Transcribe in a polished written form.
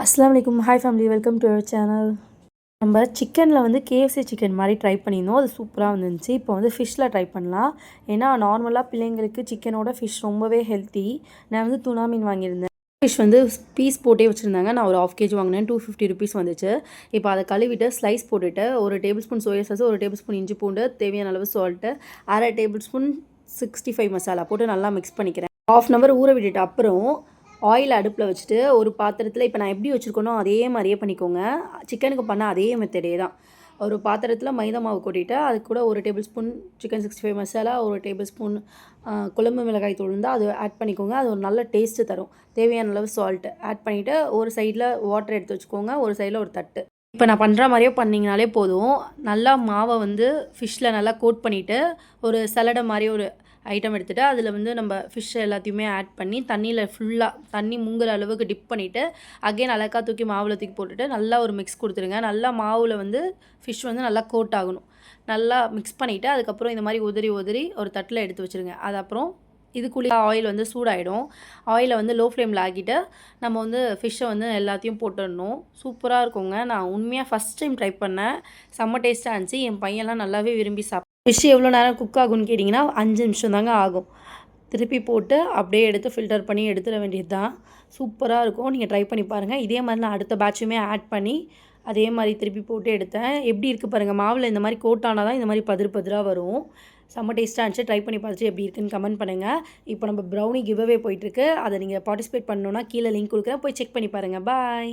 அஸ்ஸலாமு அலைக்கும். Hi family, welcome to our channel. நம்ம சிக்கனில் வந்து கேஎஃப்சி சிக்கன் மாதிரி ட்ரை பண்ணியிருந்தோம். அது சூப்பராக வந்துருந்துச்சு. இப்போ வந்து ஃபிஷ்ஷில் ட்ரை பண்ணலாம். ஏன்னா நார்மலாக பிள்ளைங்களுக்கு சிக்கனோட ஃபிஷ் ரொம்பவே ஹெல்த்தி. நான் வந்து துணா மீன் வாங்கியிருந்தேன். ஃபிஷ் வந்து பீஸ் போட்டே வச்சுருந்தாங்க. நான் ஒரு 1/2 kg வாங்கினேன். 250 ருபீஸ் வந்துச்சு. இப்போ அதை கழுவிட்டு ஸ்லைஸ் போட்டுட்டு 1 table spoon soya sauce, 1 table spoon இஞ்சி பூண்டு, தேவையான அளவு சால்ட்டு, 1/2 டேபிள் ஸ்பூன் 65 மசாலா போட்டு நல்லா மிக்ஸ் பண்ணிக்கிறேன். 1/2 hour ஊற விட்டுட்டு அப்புறம் ஆயில் அடுப்பில் வச்சுட்டு ஒரு பாத்திரத்தில் இப்போ நான் எப்படி வச்சுருக்கேனோ அதே மாதிரியே பண்ணிக்கோங்க. சிக்கனுக்கு பண்ண அதே மெத்தடே தான். ஒரு பாத்திரத்தில் மைதா மாவு கொட்டிட்டு அது கூட 1 table spoon chicken 65 masala, 1 table spoon குழம்பு மிளகாய் தூள் இருந்தால் அது ஆட் பண்ணிக்கோங்க. அது ஒரு நல்ல டேஸ்ட்டு தரும். தேவையான அளவு சால்ட்டு ஆட் பண்ணிவிட்டு ஒரு சைடில் வாட்டர் எடுத்து வச்சுக்கோங்க, ஒரு சைடில் ஒரு தட்டு. இப்போ நான் பண்ணுற மாதிரியே பண்ணிங்கனாலே போதும். நல்லா மாவை வந்து ஃபிஷ்ஷில் நல்லா கோட் பண்ணிவிட்டு ஒரு சலடை மாதிரி ஒரு ஐட்டம் எடுத்துகிட்டு அதில் வந்து நம்ம ஃபிஷ் எல்லாத்தையுமே ஆட் பண்ணி தண்ணியில் ஃபுல்லாக தண்ணி முங்குற அளவுக்கு டிப் பண்ணிவிட்டு அகைன் அழகாக தூக்கி மாவில் தூக்கி போட்டுட்டு நல்லா ஒரு மிக்ஸ் கொடுத்துருங்க. நல்லா மாவில் வந்து ஃபிஷ் வந்து நல்லா கோட் ஆகணும். நல்லா மிக்ஸ் பண்ணிவிட்டு அதுக்கப்புறம் இந்த மாதிரி உதிரி ஒரு தட்டில் எடுத்து வச்சுருங்க. அது அப்புறம் இதுக்குள்ளே ஆயில் வந்து சூடாகிடும். ஆயிலை வந்து லோ ஃப்ளேமில் ஆக்கிட்டு நம்ம வந்து ஃபிஷ்ஷை வந்து எல்லாத்தையும் போட்டுடணும். சூப்பராக இருக்குங்க. நான் உண்மையாக ஃபஸ்ட் டைம் ட்ரை பண்ணேன். செம்ம டேஸ்ட்டாக இருந்துச்சு. என் பையன்லாம் நல்லாவே விரும்பி ஃபிஷ் எவ்வளோ நேரம் குக் ஆகும்னு கேட்டிங்கன்னா 5 நிமிஷம் தாங்க ஆகும். திருப்பி போட்டு அப்படியே எடுத்து ஃபில்டர் பண்ணி எடுத்துட வேண்டியது தான். சூப்பராக இருக்கும். நீங்கள் ட்ரை பண்ணி பாருங்கள். இதே மாதிரி நான் அடுத்த பேட்சுமே ஆட் பண்ணி அதே மாதிரி திருப்பி போட்டு எடுத்தேன். எப்படி இருக்குது பாருங்கள். மாவில் இந்த மாதிரி கோட் ஆனால் தான் இந்த மாதிரி பதிராக வரும். செம்ம டேஸ்ட்டாக இருந்துச்சு. ட்ரை பண்ணி பார்த்துட்டு எப்படி இருக்குன்னு கமெண்ட் பண்ணுங்கள். இப்போ நம்ம ப்ரௌனி கிவ்அவே போயிட்டுருக்கு. அதை நீங்கள் பார்ட்டிசிபேட் பண்ணணுன்னா கீழே லிங்க் கொடுக்குறேன். போய் செக் பண்ணி பாருங்கள். பாய்.